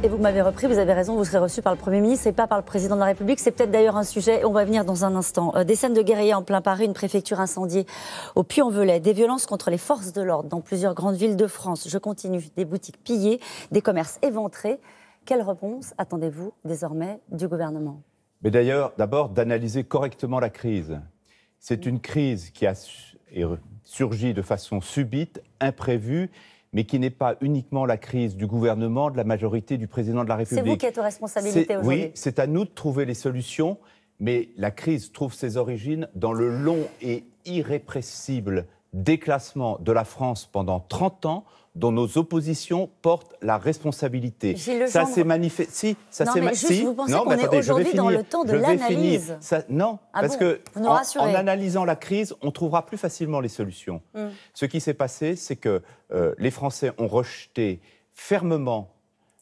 Et vous m'avez repris, vous avez raison, vous serez reçu par le Premier ministre et pas par le Président de la République. C'est peut-être d'ailleurs un sujet, on va venir dans un instant. Des scènes de guérilla en plein Paris, une préfecture incendiée au Puy-en-Velay, des violences contre les forces de l'ordre dans plusieurs grandes villes de France. Je continue, des boutiques pillées, des commerces éventrés. Quelle réponse attendez-vous désormais du gouvernement ? Mais d'ailleurs, d'abord, d'analyser correctement la crise. C'est une crise qui a surgi de façon subite, imprévue, mais qui n'est pas uniquement la crise du gouvernement, de la majorité du président de la République. C'est vous qui êtes aux responsabilités aujourd'hui. Oui, c'est à nous de trouver les solutions, mais la crise trouve ses origines dans le long et irrépressible déclassement de la France pendant 30 ans, dont nos oppositions portent la responsabilité. Ça s'est manifesté. Si, ça s'est manifesté. Vous pensez qu'on est aujourd'hui dans le temps de l'analyse ? Non, parce que en analysant la crise, on trouvera plus facilement les solutions. Ce qui s'est passé, c'est que les Français ont rejeté fermement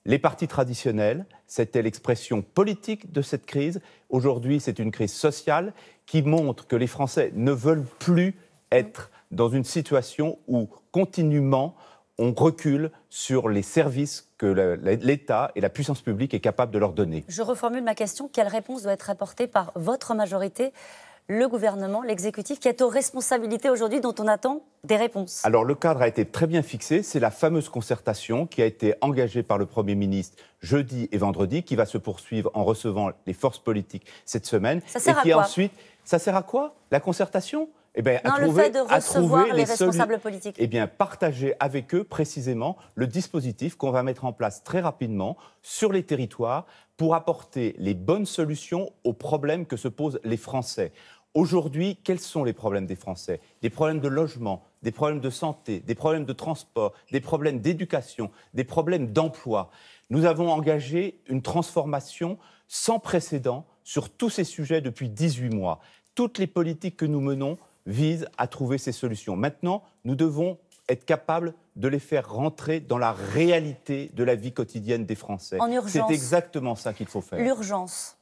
les partis traditionnels. C'était l'expression politique de cette crise. Aujourd'hui, c'est une crise sociale qui montre que les Français ne veulent plus être dans une situation où continuellement on recule sur les services que l'État et la puissance publique est capable de leur donner. Je reformule ma question. Quelle réponse doit être apportée par votre majorité, le gouvernement, l'exécutif, qui est aux responsabilités aujourd'hui, dont on attend des réponses ? Alors, le cadre a été très bien fixé. C'est la fameuse concertation qui a été engagée par le Premier ministre jeudi et vendredi, qui va se poursuivre en recevant les forces politiques cette semaine. Ça sert à quoi ? Ça sert à quoi ? La concertation ? Le fait de recevoir les responsables politiques. Partager avec eux précisément le dispositif qu'on va mettre en place très rapidement sur les territoires pour apporter les bonnes solutions aux problèmes que se posent les Français. Aujourd'hui, quels sont les problèmes des Français ? Des problèmes de logement, des problèmes de santé, des problèmes de transport, des problèmes d'éducation, des problèmes d'emploi. Nous avons engagé une transformation sans précédent sur tous ces sujets depuis 18 mois. Toutes les politiques que nous menons vise à trouver ces solutions. Maintenant, nous devons être capables de les faire rentrer dans la réalité de la vie quotidienne des Français. En urgence. C'est exactement ça qu'il faut faire. L'urgence.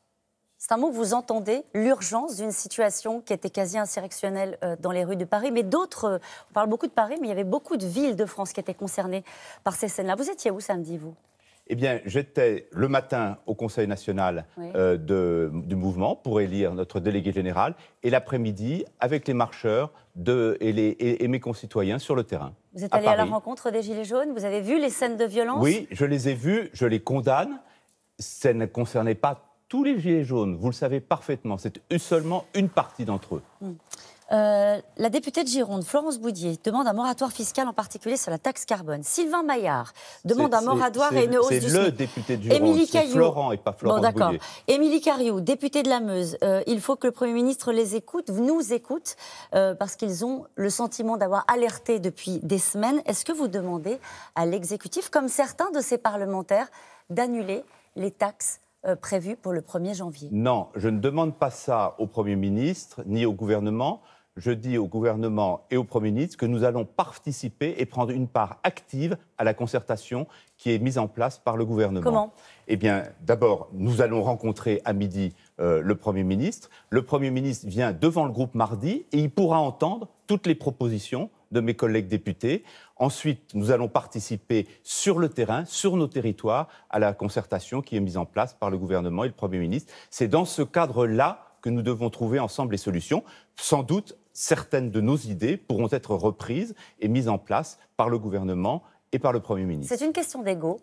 C'est un mot que vous entendez, l'urgence d'une situation qui était quasi insurrectionnelle dans les rues de Paris. Mais d'autres, on parle beaucoup de Paris, mais il y avait beaucoup de villes de France qui étaient concernées par ces scènes-là. Vous étiez où samedi, vous ? Eh bien, j'étais le matin au Conseil national du mouvement pour élire notre délégué général et l'après-midi avec les marcheurs et mes concitoyens sur le terrain. Vous êtes allé à la rencontre des Gilets jaunes ? Vous avez vu les scènes de violence ? Oui, je les ai vues, je les condamne. Ça ne concernait pas tous les Gilets jaunes, vous le savez parfaitement. C'est seulement une partie d'entre eux. La députée de Gironde, Florence Boudier, demande un moratoire fiscal, en particulier sur la taxe carbone. Sylvain Maillard demande un moratoire et une hausse du SMIC. C'est le député de Gironde, c'est Florent et pas Florence Boudier. Émilie Cariou, députée de la Meuse, il faut que le Premier ministre les écoute, nous écoute, parce qu'ils ont le sentiment d'avoir alerté depuis des semaines. Est-ce que vous demandez à l'exécutif, comme certains de ses parlementaires, d'annuler les taxes prévues pour le 1er janvier ? Non, je ne demande pas ça au Premier ministre, ni au gouvernement. Je dis au gouvernement et au Premier ministre que nous allons participer et prendre une part active à la concertation qui est mise en place par le gouvernement. Comment ? Eh bien, d'abord, nous allons rencontrer à midi le Premier ministre. Le Premier ministre vient devant le groupe mardi et il pourra entendre toutes les propositions de mes collègues députés. Ensuite, nous allons participer sur le terrain, sur nos territoires, à la concertation qui est mise en place par le gouvernement et le Premier ministre. C'est dans ce cadre-là que nous devons trouver ensemble les solutions. Sans doute, certaines de nos idées pourront être reprises et mises en place par le gouvernement et par le Premier ministre. C'est une question d'ego.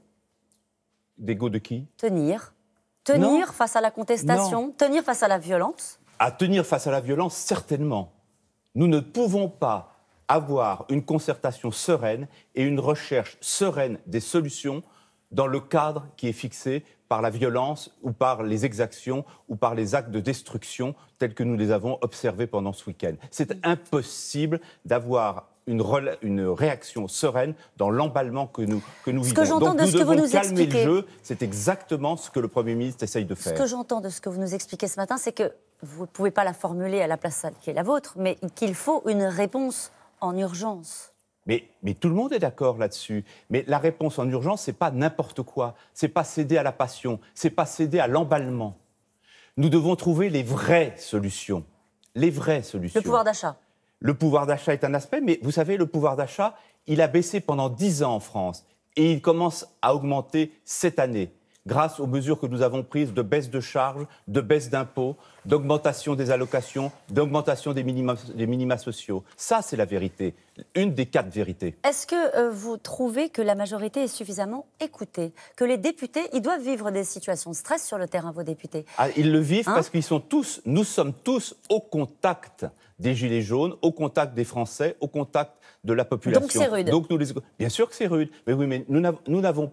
D'ego de qui ? Tenir face à la contestation, tenir face à la violence. À tenir face à la violence, certainement. Nous ne pouvons pas avoir une concertation sereine et une recherche sereine des solutions dans le cadre qui est fixé par la violence ou par les exactions ou par les actes de destruction tels que nous les avons observés pendant ce week-end. C'est impossible d'avoir une réaction sereine dans l'emballement que nous vivons. Donc nous devons calmer le jeu. C'est exactement ce que le Premier ministre essaye de faire. Ce que j'entends de ce que vous nous expliquez ce matin, c'est que vous ne pouvez pas la formuler à la place qui est la vôtre, mais qu'il faut une réponse en urgence. Mais tout le monde est d'accord là-dessus. Mais la réponse en urgence, c'est pas n'importe quoi. C'est pas céder à la passion. C'est pas céder à l'emballement. Nous devons trouver les vraies solutions. Les vraies solutions. Le pouvoir d'achat. Le pouvoir d'achat est un aspect, mais vous savez, le pouvoir d'achat, il a baissé pendant 10 ans en France. Et il commence à augmenter cette année. grâce aux mesures que nous avons prises de baisse de charges, de baisse d'impôts, d'augmentation des allocations, d'augmentation des minima sociaux. Ça, c'est la vérité, une des 4 vérités. Est-ce que vous trouvez que la majorité est suffisamment écoutée? Que les députés, ils doivent vivre des situations de stress sur le terrain, vos députés? Ils le vivent parce qu'ils sont tous, nous sommes tous au contact des Gilets jaunes, au contact des Français, au contact de la population. Donc c'est rude. Donc bien sûr que c'est rude. Mais oui, mais nous n'avons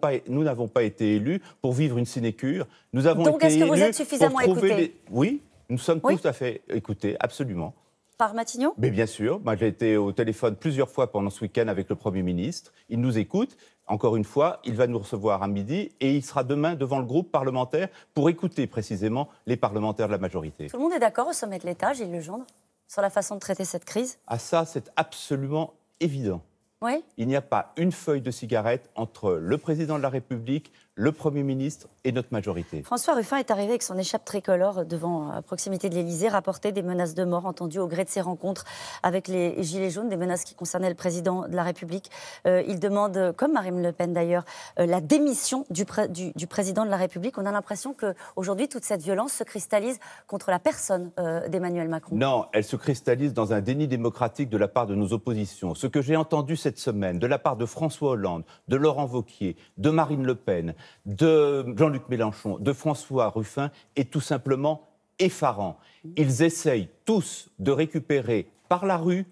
pas été élus pour vivre une sinécure. Nous avons Donc été est-ce que vous élus êtes suffisamment pour trouver écoutés? Oui, nous sommes Oui. tout à fait écoutés, absolument. Par Matignon? Mais bien sûr, moi j'ai été au téléphone plusieurs fois pendant ce week-end avec le Premier ministre. Il nous écoute. Encore une fois, il va nous recevoir à midi et il sera demain devant le groupe parlementaire pour écouter précisément les parlementaires de la majorité. Tout le monde est d'accord au sommet de l'État, Gilles Legendre, sur la façon de traiter cette crise? Ah ça, c'est absolument évident. Oui. Il n'y a pas une feuille de cigarette entre le président de la République, le Premier ministre et notre majorité. François Ruffin est arrivé avec son écharpe tricolore à proximité de l'Élysée, rapportait des menaces de mort entendues au gré de ses rencontres avec les Gilets jaunes, des menaces qui concernaient le président de la République. Il demande, comme Marine Le Pen d'ailleurs, la démission du président de la République. On a l'impression qu'aujourd'hui, toute cette violence se cristallise contre la personne d'Emmanuel Macron. Non, elle se cristallise dans un déni démocratique de la part de nos oppositions. Ce que j'ai entendu cette semaine de la part de François Hollande, de Laurent Wauquiez, de Marine Le Pen, de Jean-Luc Mélenchon, de François Ruffin est tout simplement effarant. Ils essayent tous de récupérer par la rue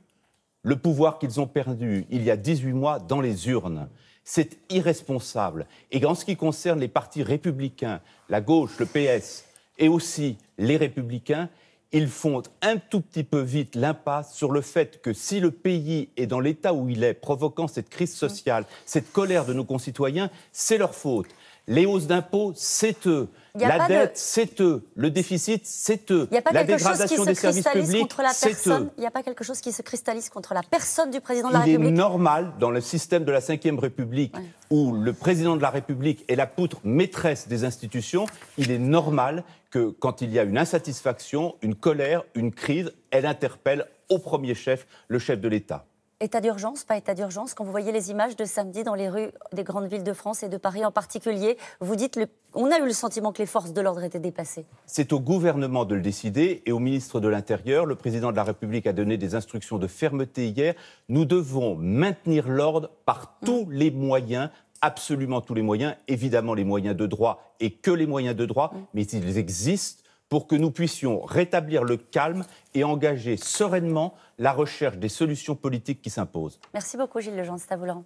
le pouvoir qu'ils ont perdu il y a 18 mois dans les urnes. C'est irresponsable. Et en ce qui concerne les partis républicains, la gauche, le PS, et aussi les Républicains, ils font un tout petit peu vite l'impasse sur le fait que si le pays est dans l'état où il est, provoquant cette crise sociale, cette colère de nos concitoyens, c'est leur faute. Les hausses d'impôts, c'est eux. La dette, c'est eux. Le déficit, c'est eux. La dégradation des services publics, c'est eux. Il n'y a pas quelque chose qui se cristallise contre la personne du président de la République? Il est normal, dans le système de la Ve République, où le président de la République est la poutre maîtresse des institutions, il est normal que quand il y a une insatisfaction, une colère, une crise, elle interpelle au premier chef le chef de l'État. État d'urgence, pas état d'urgence? Quand vous voyez les images de samedi dans les rues des grandes villes de France et de Paris en particulier, vous dites on a eu le sentiment que les forces de l'ordre étaient dépassées. C'est au gouvernement de le décider et au ministre de l'Intérieur. Le président de la République a donné des instructions de fermeté hier. Nous devons maintenir l'ordre par tous les moyens, absolument tous les moyens, évidemment les moyens de droit et que les moyens de droit, mais ils existent pour que nous puissions rétablir le calme et engager sereinement la recherche des solutions politiques qui s'imposent. Merci beaucoup Gilles Legendre, c'est à vous Laurent.